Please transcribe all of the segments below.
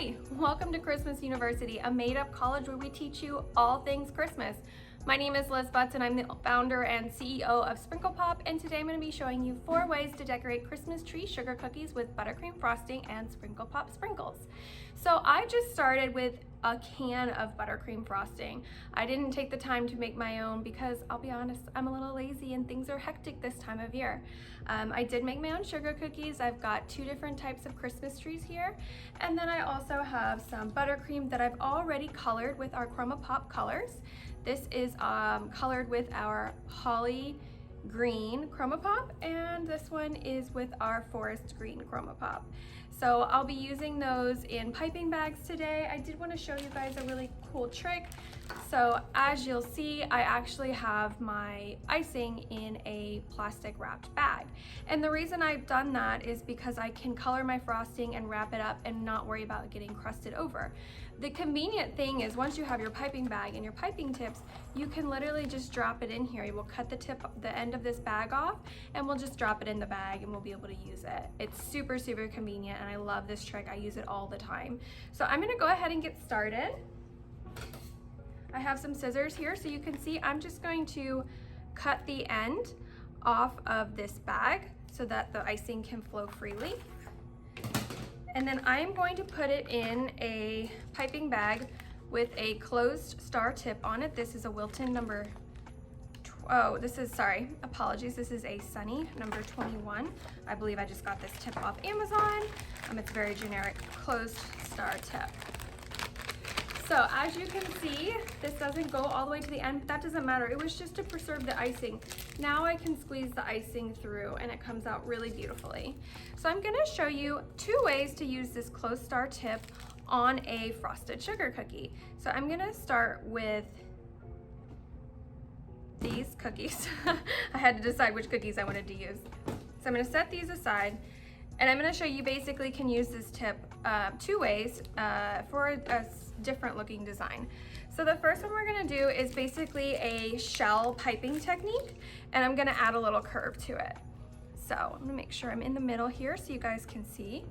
Hi, welcome to Christmas University, a made-up college where we teach you all things Christmas. My name is Liz Butts and I'm the founder and CEO of Chroma Pop, and today I'm going to be showing you 4 ways to decorate Christmas tree sugar cookies with buttercream frosting and Chroma Pop sprinkles. So I just started with a can of buttercream frosting. I didn't take the time to make my own because I'll be honest, I'm a little lazy and things are hectic this time of year. I did make my own sugar cookies. I've got 2 different types of Christmas trees here, and then I also have some buttercream that I've already colored with our Chroma Pop colors. This is colored with our holly green Chroma Pop, and this one is with our forest green Chroma Pop. So I'll be using those in piping bags today. I did want to show you guys a really cool trick. So as you'll see, I actually have my icing in a plastic wrapped bag. And the reason I've done that is because I can color my frosting and wrap it up and not worry about getting crusted over. The convenient thing is once you have your piping bag and your piping tips, you can literally just drop it in here. You will cut the end of this bag off and we'll just drop it in the bag and we'll be able to use it. It's super, super convenient and I love this trick. I use it all the time. So I'm gonna go ahead and get started. I have some scissors here so you can see I'm just going to cut the end off of this bag so that the icing can flow freely. And then I'm going to put it in a piping bag with a closed star tip on it. This is a Wilton number, this is a Sunny number 21. I believe I just got this tip off Amazon. It's very generic closed star tip. So as you can see, this doesn't go all the way to the end, but that doesn't matter. It was just to preserve the icing. Now I can squeeze the icing through and it comes out really beautifully. So I'm gonna show you 2 ways to use this closed star tip on a frosted sugar cookie. So I'm gonna start with these cookies. I had to decide which cookies I wanted to use. So I'm gonna set these aside and I'm gonna show you basically can use this tip 2 ways for a different looking design. So the first one we're gonna do is basically a shell piping technique, and I'm gonna add a little curve to it. So I'm gonna make sure I'm in the middle here so you guys can see.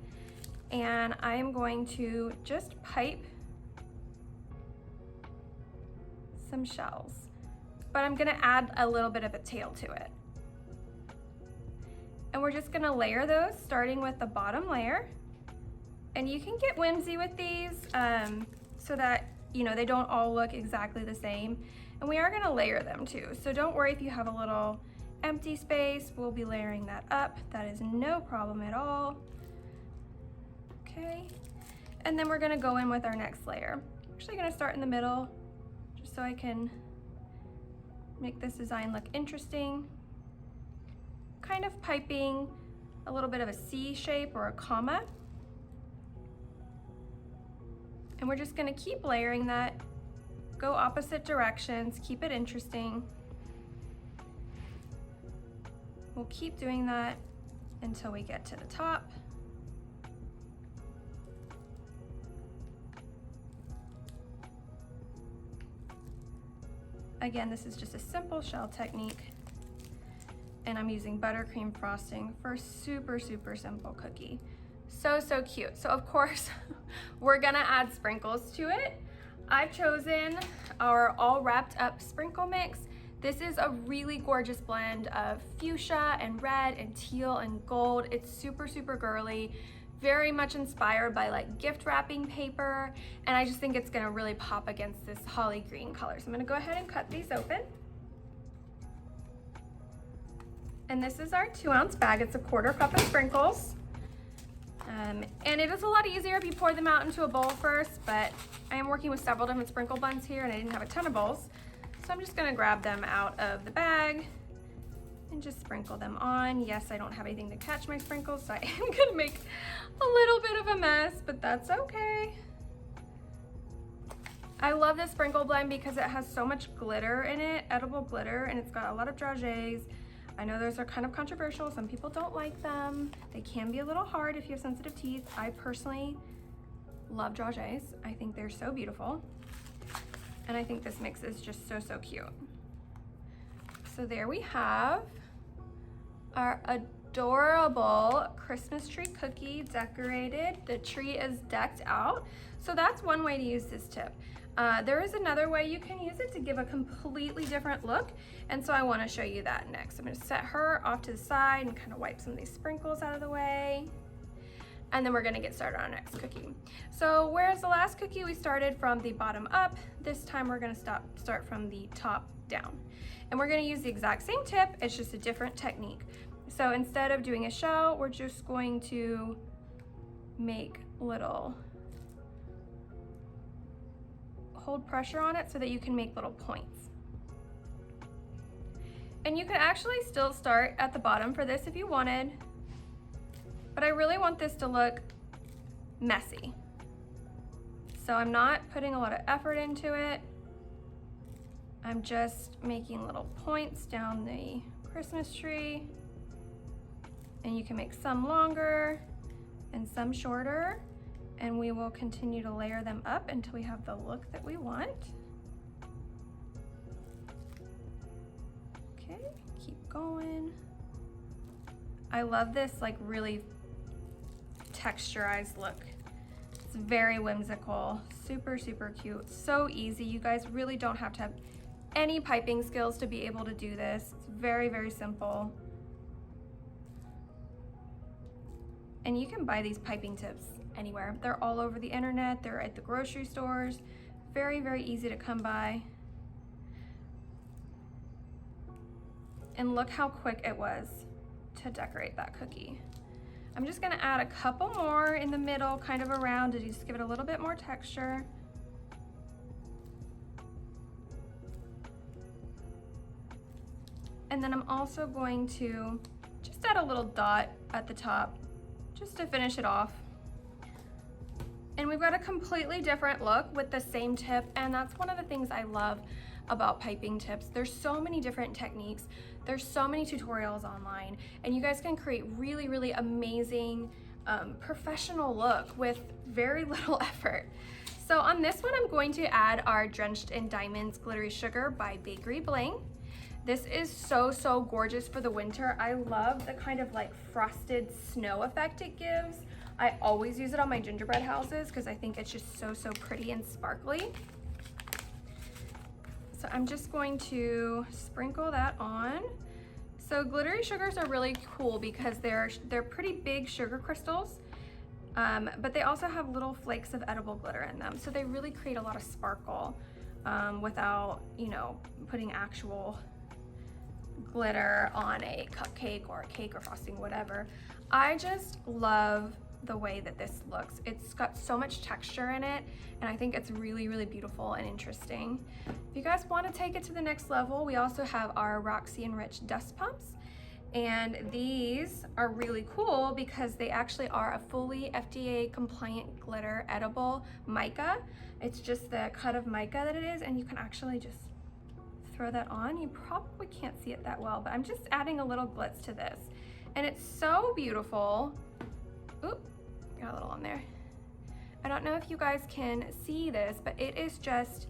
And I'm going to just pipe some shells, but I'm gonna add a little bit of a tail to it. And we're just gonna layer those starting with the bottom layer. And you can get whimsy with these so that they don't all look exactly the same. And we are gonna layer them too. So don't worry if you have a little empty space, we'll be layering that up. That is no problem at all. Okay, and then we're gonna go in with our next layer. I'm actually gonna start in the middle just so I can make this design look interesting. Kind of piping a little bit of a C shape or a comma. And we're just gonna keep layering that, go opposite directions, keep it interesting. We'll keep doing that until we get to the top. Again, this is just a simple shell technique, and I'm using buttercream frosting for a super, super simple cookie. So, so cute. So of course, we're gonna add sprinkles to it. I've chosen our all wrapped up sprinkle mix. This is a really gorgeous blend of fuchsia and red and teal and gold. It's super, super girly, very much inspired by like gift wrapping paper. And I just think it's gonna really pop against this holly green color. So I'm gonna go ahead and cut these open. And this is our 2-ounce bag. It's a 1/4 cup of sprinkles. And it is a lot easier if you pour them out into a bowl first, but I am working with several different sprinkle buns here and I didn't have a ton of bowls. So I'm just gonna grab them out of the bag and just sprinkle them on. Yes, I don't have anything to catch my sprinkles, so I am gonna make a little bit of a mess, but that's okay. I love this sprinkle blend because it has so much glitter in it, edible glitter, and it's got a lot of dragées. I know those are kind of controversial. Some people don't like them. They can be a little hard if you have sensitive teeth. I personally love dragées. I think they're so beautiful. And I think this mix is just so, so cute. So there we have our adorable Christmas tree cookie decorated. The tree is decked out. So that's one way to use this tip. There is another way you can use it to give a completely different look, and so I want to show you that next. I'm going to set her off to the side and kind of wipe some of these sprinkles out of the way, and then we're going to get started on our next cookie. So whereas the last cookie we started from the bottom up, this time we're going to start from the top down, and we're going to use the exact same tip. It's just a different technique. So instead of doing a shell, we're just going to make little, hold pressure on it so that you can make little points. And you can actually still start at the bottom for this if you wanted, but I really want this to look messy. So I'm not putting a lot of effort into it. I'm just making little points down the Christmas tree, and you can make some longer and some shorter, and we will continue to layer them up until we have the look that we want. Okay, keep going. I love this like really texturized look. It's very whimsical, super, super cute, so easy. You guys really don't have to have any piping skills to be able to do this. It's very, very simple. And you can buy these piping tips anywhere. They're all over the internet. They're at the grocery stores. Very, very easy to come by. And look how quick it was to decorate that cookie. I'm just gonna add a couple more in the middle, kind of around, to just give it a little bit more texture. And then I'm also going to just add a little dot at the top, just to finish it off. And we've got a completely different look with the same tip, and that's one of the things I love about piping tips. There's so many different techniques, there's so many tutorials online, and you guys can create really, really amazing professional look with very little effort. So on this one, I'm going to add our Drenched in Diamonds Glittery Sugar by Bakery Bling. This is so, so gorgeous for the winter. I love the kind of like frosted snow effect it gives. I always use it on my gingerbread houses because I think it's just so, so pretty and sparkly. So I'm just going to sprinkle that on. So glittery sugars are really cool because they're pretty big sugar crystals, but they also have little flakes of edible glitter in them. So they really create a lot of sparkle without, you know, putting actual glitter on a cupcake or a cake or frosting, whatever. I just love the way that this looks. It's got so much texture in it, and I think it's really, really beautiful and interesting. If you guys want to take it to the next level, we also have our Roxy and Rich dust pumps, and these are really cool because they actually are a fully FDA compliant glitter edible mica. It's just the cut of mica that it is, and you can actually just throw that on. You probably can't see it that well, but I'm just adding a little glitz to this, and it's so beautiful. Oop, got a little on there. I don't know if you guys can see this, but it is just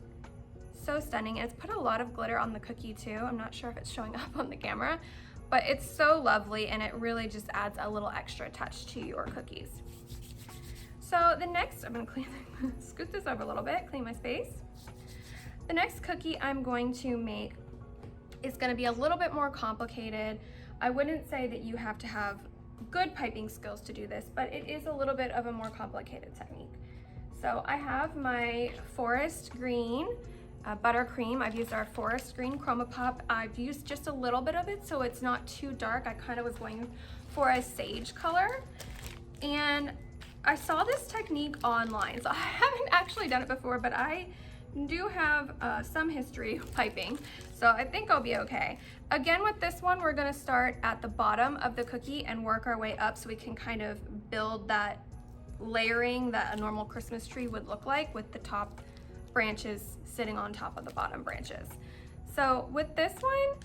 so stunning, and it's put a lot of glitter on the cookie too. I'm not sure if it's showing up on the camera, but it's so lovely, and it really just adds a little extra touch to your cookies. So the next, I'm gonna scoot this over a little bit, clean my space. The next cookie I'm going to make is gonna be a little bit more complicated. I wouldn't say that you have to have good piping skills to do this, but it is a little bit of a more complicated technique. So I have my forest green buttercream. I've used our forest green Chroma Pop. I've used just a little bit of it so it's not too dark. I kind of was going for a sage color, and I saw this technique online. So I haven't actually done it before, but I do have some history of piping, so I think I'll be okay. Again, with this one, we're gonna start at the bottom of the cookie and work our way up so we can kind of build that layering that a normal Christmas tree would look like, with the top branches sitting on top of the bottom branches. So with this one,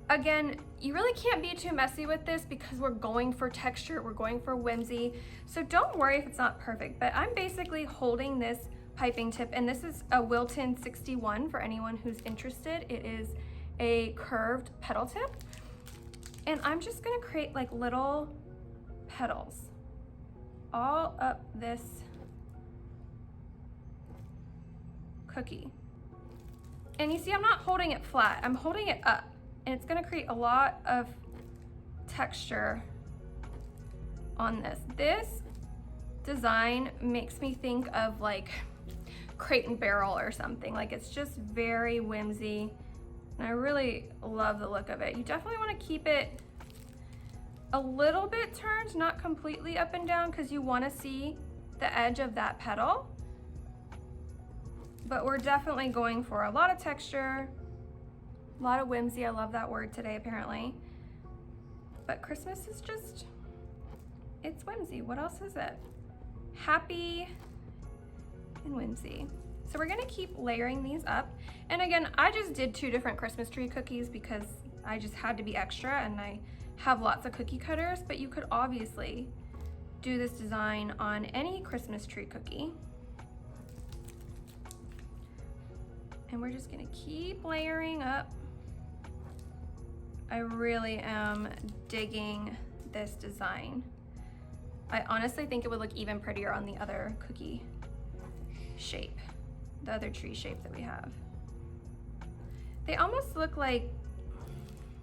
again, you really can't be too messy with this because we're going for texture, we're going for whimsy. So don't worry if it's not perfect, but I'm basically holding this piping tip, and this is a Wilton 61 for anyone who's interested. It is a curved petal tip, And I'm just gonna create like little petals all up this cookie. And you see, I'm not holding it flat, I'm holding it up, and it's gonna create a lot of texture on this. This design makes me think of like Crate and Barrel or something. Like, it's just very whimsy, and I really love the look of it. You definitely want to keep it a little bit turned, not completely up and down, because you want to see the edge of that petal. But we're definitely going for a lot of texture, a lot of whimsy. I love that word today, apparently. But Christmas is just, it's whimsy. What else is it? Happy and whimsy. So we're gonna keep layering these up. And again, I just did 2 different Christmas tree cookies because I just had to be extra, and I have lots of cookie cutters, but you could obviously do this design on any Christmas tree cookie. And we're just gonna keep layering up. I really am digging this design. I honestly think it would look even prettier on the other cookie shape, the other tree shape that we have. They almost look like,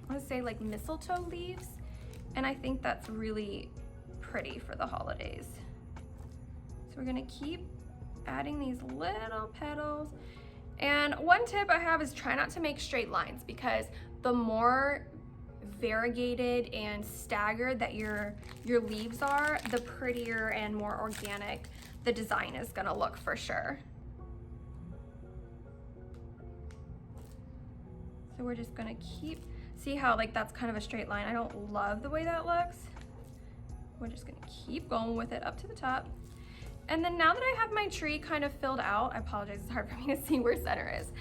I want to say like mistletoe leaves, and I think that's really pretty for the holidays. So we're gonna keep adding these little petals. And one tip I have is try not to make straight lines, because the more variegated and staggered that your leaves are, the prettier and more organic the design is gonna look for sure. So we're just gonna keep, see how like that's kind of a straight line. I don't love the way that looks. We're just gonna keep going with it up to the top. And then now that I have my tree kind of filled out, I apologize, it's hard for me to see where center is.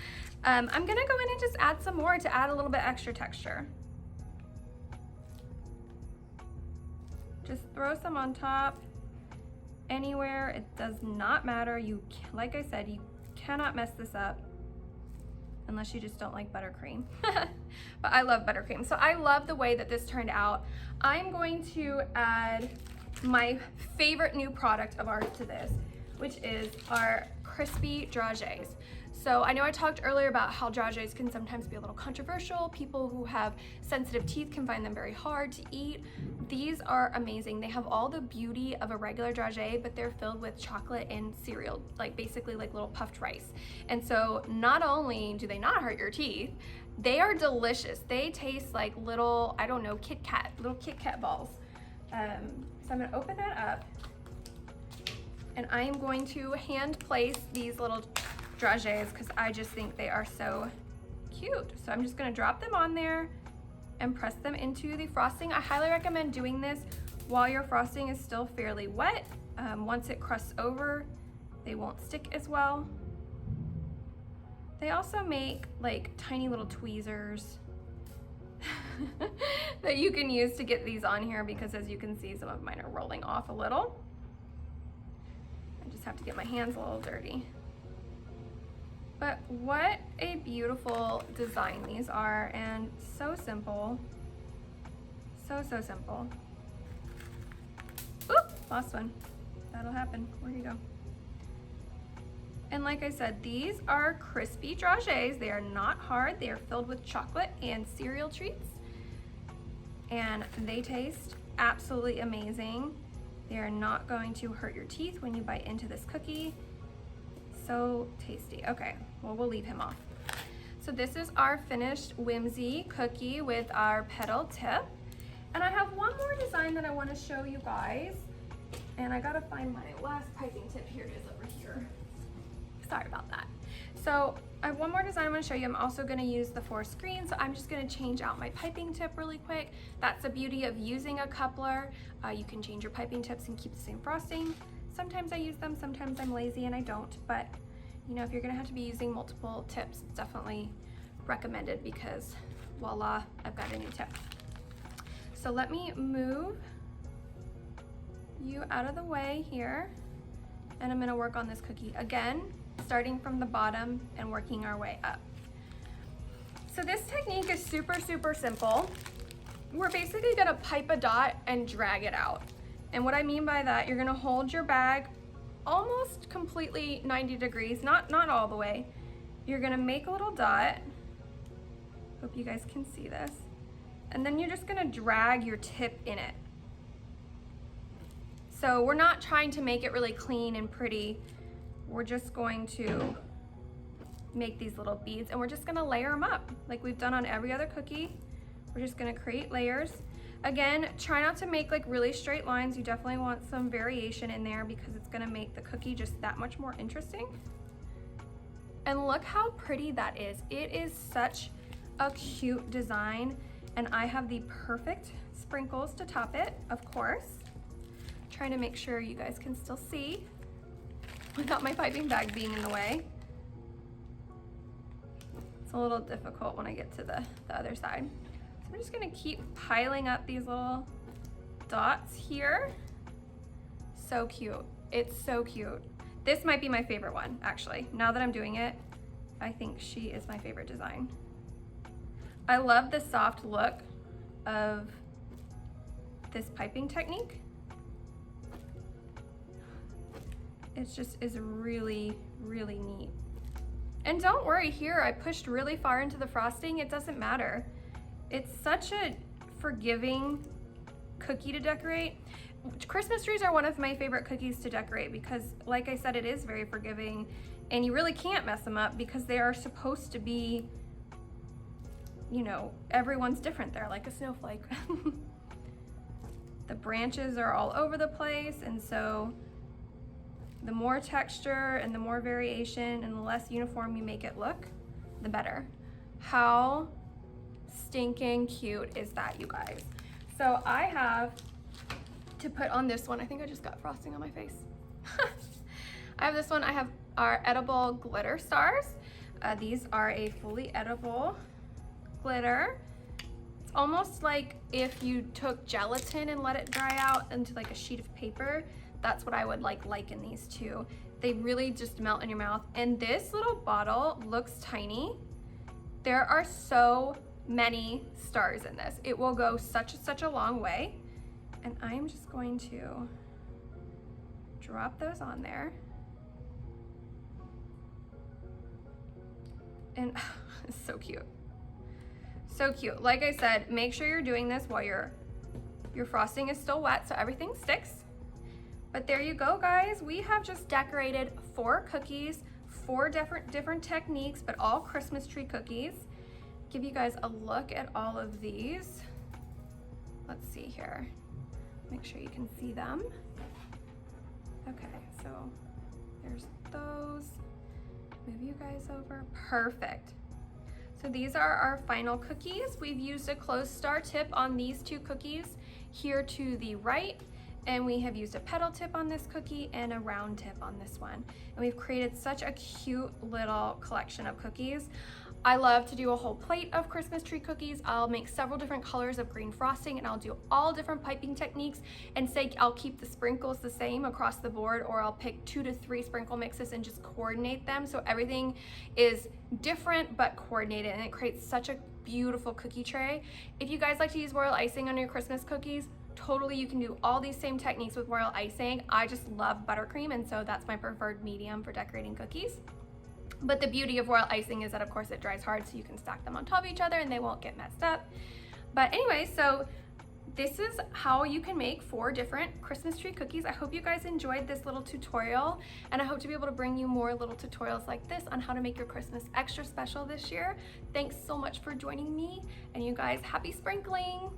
I'm gonna go in and just add some more to add a little bit extra texture. Just throw some on top, anywhere, it does not matter. You, like I said, you cannot mess this up unless you just don't like buttercream. But I love buttercream. So I love the way that this turned out. I'm going to add my favorite new product of ours to this, which is our crispy dragées. So I know I talked earlier about how dragées can sometimes be a little controversial. People who have sensitive teeth can find them very hard to eat. These are amazing. They have all the beauty of a regular dragée, but they're filled with chocolate and cereal, like basically like little puffed rice. And so not only do they not hurt your teeth, they are delicious. They taste like little, I don't know, little Kit Kat balls. So I'm gonna open that up, and I am going to hand place these little dragées because I just think they are so cute. So I'm just gonna drop them on there and press them into the frosting. I highly recommend doing this while your frosting is still fairly wet. Once it crusts over, they won't stick as well. They also make like tiny little tweezers that you can use to get these on here, because as you can see, some of mine are rolling off a little. I just have to get my hands a little dirty. But what a beautiful design these are, and so simple. So simple. Oop, lost one. That'll happen. Where'd you go? And like I said, these are crispy dragées. They are not hard. They are filled with chocolate and cereal treats. And they taste absolutely amazing. They are not going to hurt your teeth when you bite into this cookie. So tasty. Okay, well, we'll leave him off. So this is our finished whimsy cookie with our petal tip. And I have one more design that I want to show you guys. And I gotta find my last piping tip. Here it is over here. Sorry about that. So I have one more design I want to show you. I'm also going to use the 4 screen, so I'm just going to change out my piping tip really quick. That's the beauty of using a coupler. You can change your piping tips and keep the same frosting. Sometimes I use them, sometimes I'm lazy and I don't, but you know, if you're going to have to be using multiple tips, it's definitely recommended, because voila, I've got a new tip. So let me move you out of the way here, and I'm going to work on this cookie again, starting from the bottom and working our way up. So this technique is super simple. we're basically gonna pipe a dot and drag it out. And what I mean by that, you're gonna hold your bag almost completely 90 degrees, not all the way. You're gonna make a little dot. Hope you guys can see this. And then you're just gonna drag your tip in it. So we're not trying to make it really clean and pretty. We're just going to make these little beads and we're just gonna layer them up like we've done on every other cookie. We're just gonna create layers. Again, try not to make like really straight lines. You definitely want some variation in there because it's gonna make the cookie just that much more interesting. And look how pretty that is. It is such a cute design. And I have the perfect sprinkles to top it, of course. Trying to make sure you guys can still see without my piping bag being in the way. It's a little difficult when I get to the other side. I'm just gonna keep piling up these little dots here. So cute. It's so cute. This might be my favorite one, actually. Now that I'm doing it, I think she is my favorite design. I love the soft look of this piping technique. It just is really, really neat. And don't worry here, I pushed really far into the frosting. It doesn't matter. It's such a forgiving cookie to decorate. Christmas trees are one of my favorite cookies to decorate because, like I said, it is very forgiving and you really can't mess them up because they are supposed to be, you know, everyone's different. They're like a snowflake. The branches are all over the place, and so the more texture and the more variation and the less uniform you make it look, the better. How stinking cute is that, you guys? So I have to put on this one. I think I just got frosting on my face. I have this one. I have our edible glitter stars. These are a fully edible glitter. It's almost like if you took gelatin and let it dry out into like a sheet of paper. That's what I would liken these to. They really just melt in your mouth. And this little bottle looks tiny. There are so many stars in this. It will go such a long way. And I'm just going to drop those on there. And it's so cute. So cute. Like I said, make sure you're doing this while your frosting is still wet so everything sticks. But there you go, guys. We have just decorated 4 cookies, 4 different techniques, but all Christmas tree cookies. Give you guys a look at all of these. Let's see here. Make sure you can see them. Okay, so there's those. Move you guys over. Perfect. So these are our final cookies. We've used a closed star tip on these 2 cookies here to the right, and we have used a petal tip on this cookie and a round tip on this one. And we've created such a cute little collection of cookies. I love to do a whole plate of Christmas tree cookies. I'll make several different colors of green frosting and I'll do all different piping techniques and say I'll keep the sprinkles the same across the board, or I'll pick 2 to 3 sprinkle mixes and just coordinate them so everything is different but coordinated, and it creates such a beautiful cookie tray. If you guys like to use royal icing on your Christmas cookies, totally you can do all these same techniques with royal icing. I just love buttercream, and so that's my preferred medium for decorating cookies. But the beauty of royal icing is that, of course, it dries hard, so you can stack them on top of each other and they won't get messed up. But anyway, so this is how you can make 4 different Christmas tree cookies. I hope you guys enjoyed this little tutorial, and I hope to be able to bring you more little tutorials like this on how to make your Christmas extra special this year. Thanks so much for joining me, and you guys, happy sprinkling!